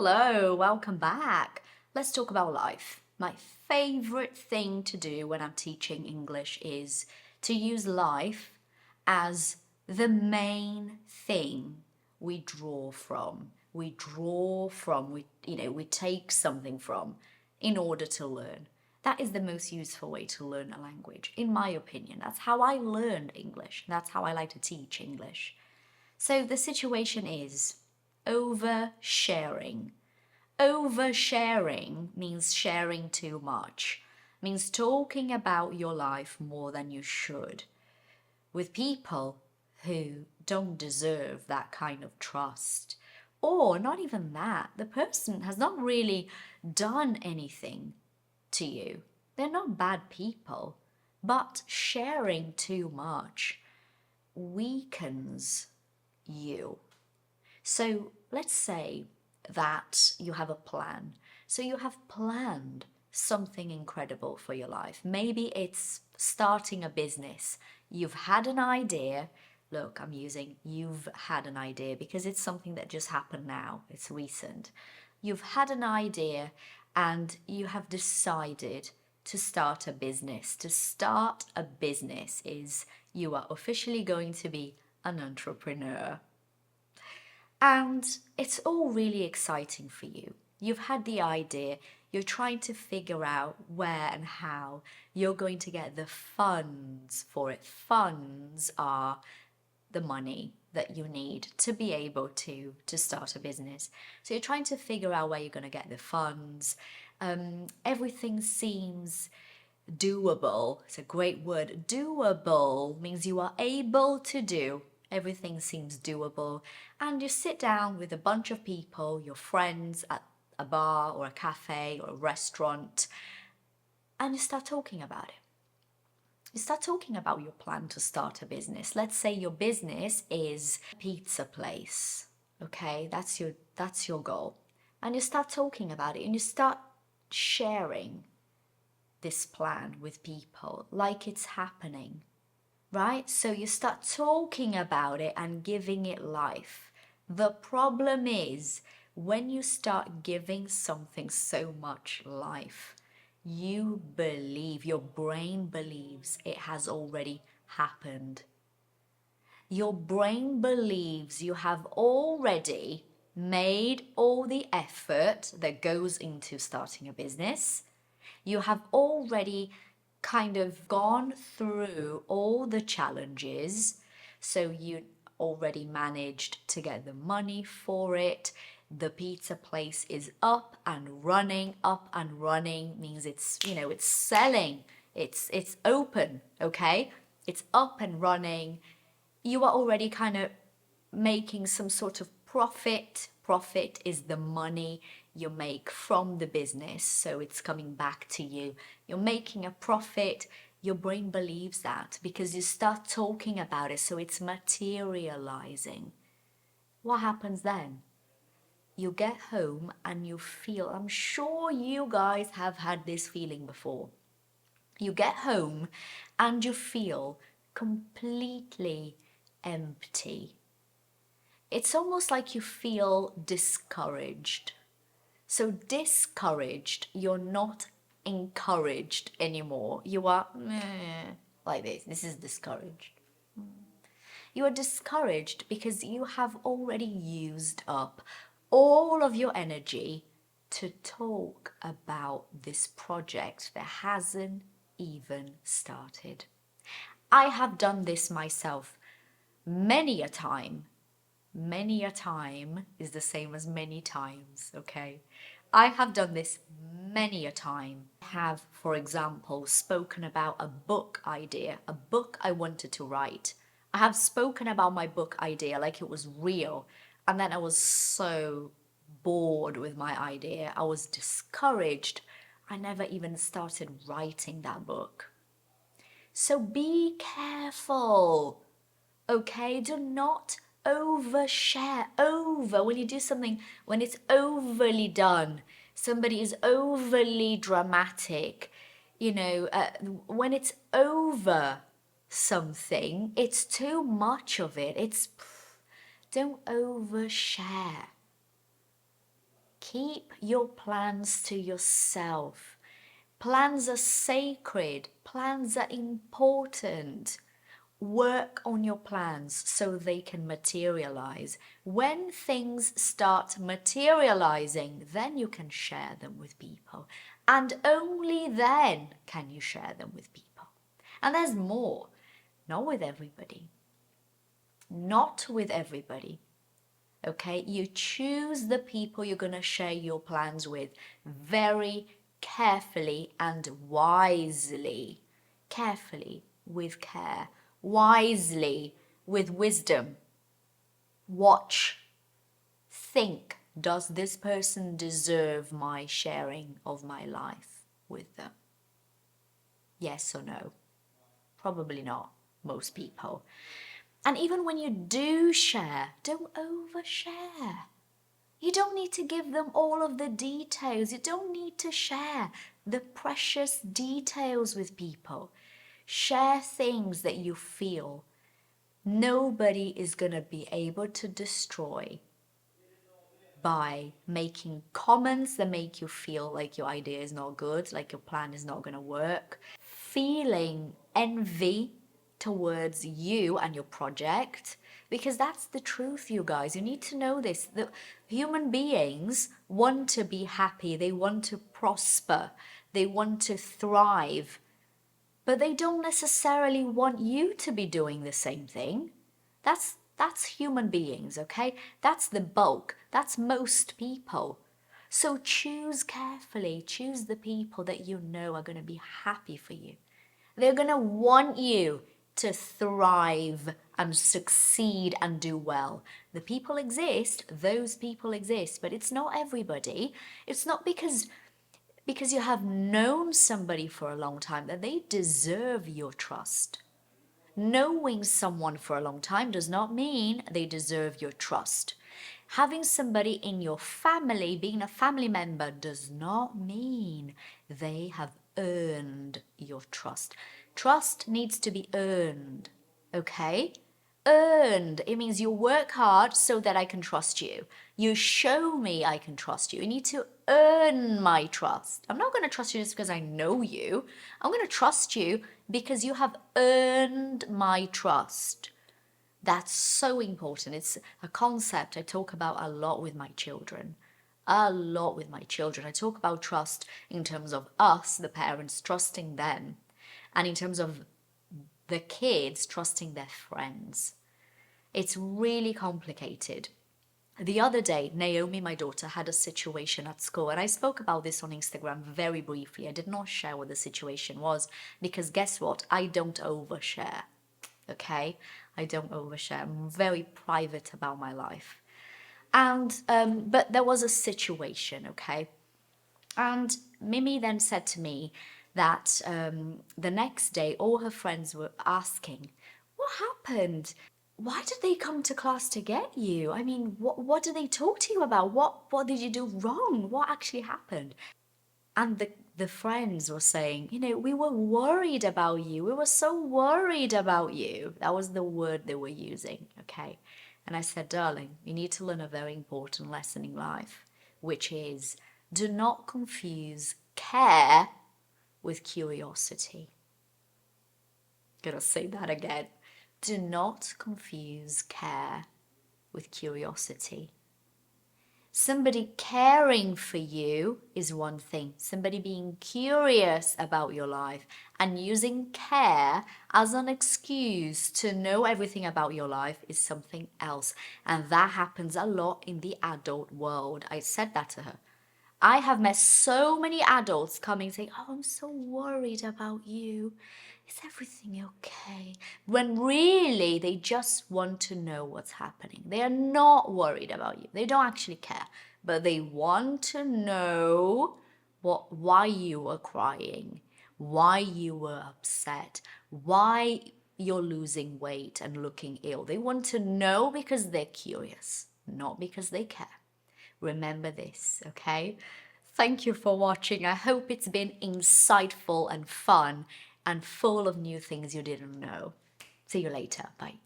Hello, welcome back. Let's talk about life. My favorite thing to do when I'm teaching English is to use life as the main thing we draw from. We take something from in order to learn. That is the most useful way to learn a language, in my opinion. That's how I learned English. That's how I like to teach English. So the situation is oversharing. Oversharing means sharing too much, means talking about your life more than you should with people who don't deserve that kind of trust. Or not even that, the person has not really done anything to you. They're not bad people, but sharing too much weakens you. So let's say that you have a plan. So you have planned something incredible for your life. Maybe it's starting a business. You've had an idea. Look, I'm using you've had an idea because it's something that just happened now. It's recent. You've had an idea and you have decided to start a business. To start a business is you are officially going to be an entrepreneur. And it's all really exciting for you. You've had the idea, you're trying to figure out where and how you're going to get the funds for it. Funds are the money that you need to be able to start a business. So you're trying to figure out where you're going to get the funds. Everything seems doable. It's a great word. Doable means you are able to do. Everything seems doable. And you sit down with a bunch of people, your friends at a bar or a cafe or a restaurant, and you start talking about it. You start talking about your plan to start a business. Let's say your business is a pizza place. Okay, that's your goal. And you start talking about it and you start sharing this plan with people like it's happening, right? So you start talking about it and giving it life. The problem is when you start giving something so much life, your brain believes it has already happened. Your brain believes you have already made all the effort that goes into starting a business. You have already kind of gone through all the challenges. So you already managed to get the money for it. The pizza place is up and running. Up and running means it's selling. It's open, okay? It's up and running. You are already kind of making some sort of profit. Profit is the money you make from the business, so it's coming back to you. You're making a profit. Your brain believes that because you start talking about it, so it's materializing. What happens then? You get home and you feel, I'm sure you guys have had this feeling before. You get home and you feel completely empty. It's almost like you feel discouraged. So discouraged, you're not encouraged anymore. You are like this. This is discouraged. You are discouraged because you have already used up all of your energy to talk about this project that hasn't even started. I have done this myself many a time. Many a time is the same as many times, okay? I have done this many a time. I have, for example, spoken about a book idea, a book I wanted to write. I have spoken about my book idea like it was real, and then I was so bored with my idea. I was discouraged. I never even started writing that book. So be careful. Okay, do not overshare. When you do something, when it's overly done, somebody is overly dramatic, when it's over something, it's too much of it. Don't overshare. keep your plans to yourself. Plans are sacred. Plans are important. Work on your plans so they can materialize. When things start materializing, then you can share them with people. And only then can you share them with people. And there's more. Not with everybody. Not with everybody. Okay? You choose the people you're going to share your plans with very carefully and wisely. Carefully, with care. Wisely, with wisdom. Watch. Think. Does this person deserve my sharing of my life with them? Yes or no? Probably not, most people. And even when you do share, don't overshare. You don't need to give them all of the details. You don't need to share the precious details with people. Share things that you feel nobody is going to be able to destroy by making comments that make you feel like your idea is not good, like your plan is not going to work, feeling envy towards you and your project, because that's the truth, you guys. You need to know this. The human beings want to be happy, they want to prosper, they want to thrive, but they don't necessarily want you to be doing the same thing. That's human beings, okay? That's the bulk. That's most people. So choose carefully. Choose the people that you know are going to be happy for you. They're going to want you to thrive and succeed and do well. The people exist, those people exist, but it's not everybody. It's not because you have known somebody for a long time that they deserve your trust. Knowing someone for a long time does not mean they deserve your trust. Having somebody in your family, being a family member, does not mean they have earned your trust. Trust needs to be earned, okay? Earned. It means you work hard so that I can trust you. You show me I can trust you. You need to earn my trust. I'm not going to trust you just because I know you. I'm going to trust you because you have earned my trust. That's so important. It's a concept I talk about a lot with my children. A lot with my children. I talk about trust in terms of us, the parents, trusting them, and in terms of the kids trusting their friends. It's really complicated. The other day, Naomi, my daughter, had a situation at school, and I spoke about this on Instagram very briefly. I did not share what the situation was because guess what? I don't overshare, okay? I don't overshare. I'm very private about my life. And, but there was a situation, okay? And Mimi then said to me that the next day, all her friends were asking, what happened? Why did they come to class to get you? I mean, what did they talk to you about? What did you do wrong? What actually happened? And the friends were saying, we were worried about you. We were so worried about you. That was the word they were using, okay? And I said, darling, you need to learn a very important lesson in life, which is do not confuse care with curiosity. Gonna say that again. Do not confuse care with curiosity. Somebody caring for you is one thing. Somebody being curious about your life and using care as an excuse to know everything about your life is something else. And that happens a lot in the adult world. I said that to her. I have met so many adults coming saying, oh, I'm so worried about you. Is everything okay? When really they just want to know what's happening. They are not worried about you. They don't actually care, but they want to know why you were crying, why you were upset, why you're losing weight and looking ill. They want to know because they're curious, not because they care. Remember this, okay? Thank you for watching. I hope it's been insightful and fun and full of new things you didn't know. See you later. Bye.